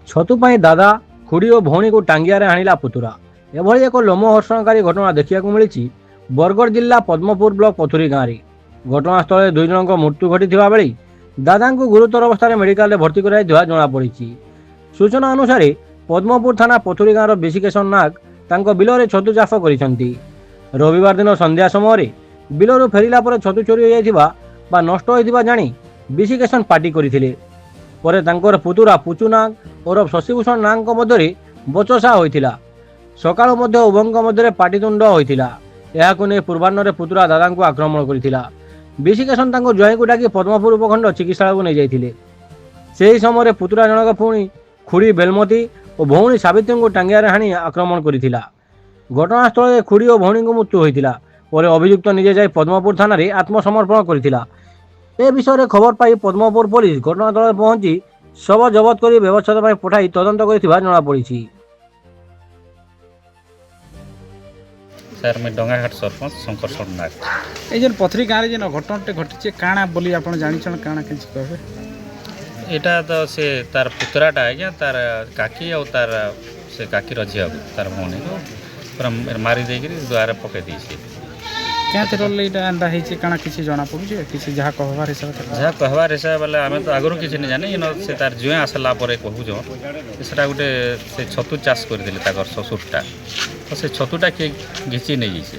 ଛତୁ ପାଇଁ ଦାଦା ଖୁଡ଼ି ଓ ଭଉଣୀକୁ ଟାଙ୍ଗିଆରେ ଆଣିଲା ପୁତୁରା। ଏଭଳି ଏକ ଲୋମହର୍ଷଣକାରୀ ଘଟଣା ଦେଖିବାକୁ ମିଳିଛି ବରଗଡ଼ ଜିଲ୍ଲା ପଦ୍ମପୁର ବ୍ଲକ ପଥୁରୀ ଗାଁରେ। ଘଟଣାସ୍ଥଳରେ 2 ଜଣଙ୍କ ମୃତ୍ୟୁ ଘଟିଥିବା ବେଳେ ଦାଦାଙ୍କୁ ଗୁରୁତର ଅବସ୍ଥାରେ ମେଡିକାଲରେ ଭର୍ତ୍ତି କରାଯାଇଥିବା ଜଣାପଡ଼ିଛି। ସୂଚନା ଅନୁସାରେ ପଦ୍ମପୁର ଥାନା ପଥୁରୀ ଗାଁର ବିଶିକେଶନ ନାଗ ତାଙ୍କ ବିଲରେ ଛତୁ ଚାଷ କରିଛନ୍ତି। ରବିବାର ଦିନ ସନ୍ଧ୍ୟା ସମୟରେ ବିଲରୁ ଫେରିଲା ପରେ ଛତୁ ଚୋରି ହୋଇଯାଇଥିବା ବା ନଷ୍ଟ ହୋଇଥିବା ଜାଣି ବିଶିକେଶନ ପାଟି କରିଥିଲେ। ପରେ ତାଙ୍କର ପୁତୁରା ପୁଚୁ ନାଗ ଓରଫ ଶଶିଭୂଷଣ ନାଗଙ୍କ ମଧ୍ୟରେ ବଚସା ହୋଇଥିଲା। ସକାଳୁ ମଧ୍ୟ ଉଭୟଙ୍କ ମଧ୍ୟରେ ପାଟିତୁଣ୍ଡ ହୋଇଥିଲା। ଏହାକୁ ନେଇ ପୂର୍ବାହ୍ନରେ ପୁତୁରା ଦାଦାଙ୍କୁ ଆକ୍ରମଣ କରିଥିଲା। ବିଶିକେଶନ ତାଙ୍କ ଜ୍ୱାଇଁଙ୍କୁ ଡାକି ପଦ୍ମପୁର ଉପଖଣ୍ଡ ଚିକିତ୍ସାଳୟକୁ ନେଇଯାଇଥିଲେ। ସେହି ସମୟରେ ପୁତୁରା ଜଣକ ପୁଣି ଖୁଡ଼ି ବେଲମତି ଓ ଭଉଣୀ ସାବିତ୍ରୀଙ୍କୁ ଟାଙ୍ଗିଆରେ ହାଣି ଆକ୍ରମଣ କରିଥିଲା। ଘଟଣାସ୍ଥଳରେ ଖୁଡ଼ି ଓ ଭଉଣୀଙ୍କ ମୃତ୍ୟୁ ହୋଇଥିଲା। ପରେ ଅଭିଯୁକ୍ତ ନିଜେ ଯାଇ ପଦ୍ମପୁର ଥାନାରେ ଆତ୍ମସମର୍ପଣ କରିଥିଲା। ଏ ବିଷୟରେ ଖବର ପାଇ ପଦ୍ମପୁର ପୋଲିସ ଘଟଣାସ୍ଥଳରେ ପହଞ୍ଚି ଶବ ଜବତ କରି ବ୍ୟବଚ୍ଛେଦ ପାଇଁ ପଠାଇ ତଦନ୍ତ କରିଥିବା ଜଣାପଡ଼ିଛି। ସାର୍ ମୁଇଁ ଡଙ୍ଗାଘାଟ ସରପଞ୍ଚ ଶଙ୍କର ଶରଣ ନାଗ। এই যে পথরি গাঁরে যে ঘটনাটি ঘটিছে কাଣା বলি আপনার জানিছেন কাଣା কিছু কবে এটা তো সে তার পুতরাটা আজ্ঞା তার কাকি ଆଉ ତାର ସେ କାକିର ଝିଅକୁ ତାର ଭଉଣୀକୁ ପୁରା ମାରି ଦେଇକିରି ଦୁଆରେ ପକାଇ ଦେଇଛି। କେତେ ରଲେ এটা এন্ডা হয়েছে কাଣା কিছু জনা পড়ুছে কিছু যাহা কহবার হিসাবে ଯାହା କହିବାର ହିସାବ ବୋଲେ ଆମେ ତ ଆଗରୁ କିଛି ନାଇଁ ଜାନି ସେ ତାର ଜ୍ୱାଇଁ ଆସିଲା ପରେ କହୁଛନ୍ ସେଟା ଗୋଟେ ସେ ଛତୁ ଚାଷ କରିଥିଲେ ତାଙ୍କର ଶ୍ୱଶୁରଟା। ତ ସେ ଛତୁଟା କିଏ ଘିଚି ନେଇଯାଇଛି।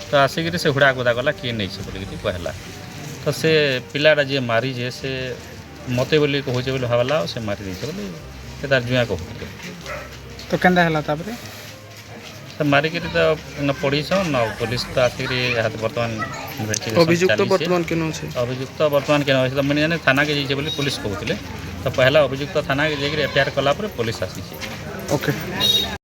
ତ ଆସିକିରି ସେ ହୁଡ଼ା ଗୁଦା ଗଲା କିଏ ନେଇছে ବୋଲିକିରି କହିଲା। ତ ସେ ପିଲାଟା ଯିଏ ମାରିଛେ ସେ ମୋତେ ବୋଲି କହୁଛେ ବୋଲି ଭାବଲା ଆଉ ସେ ମାରି ଦେଇছে ବୋଲି ସେ ତାର ଜ୍ୱାଇଁ କହୁଥିଲେ। তো কেন্দা হেলা তারপরে ସେ ମାରିକିରି ତ ପଡ଼ିଛନ୍ ଆଉ ପୋଲିସ ତ ଆସିକିରି ବର୍ତ୍ତମାନ ଅଭିଯୁକ୍ତ ବର୍ତ୍ତମାନ କେନ ଅଛି? ଅଭିଯୁକ୍ତ ବର୍ତ୍ତମାନ କେନ ଅଛି ତ ମାନେ ଜାନେ ଥାନାକେ ଯାଇଛେ ବୋଲି ପୋଲିସ କହୁଥିଲେ। ତ ପହିଲା ଅଭିଯୁକ୍ତ ଥାନାକେ ଯାଇକିରି ଏଫଆଇଆର କଲା ପରେ ପୋଲିସ ଆସିଛି। ওকে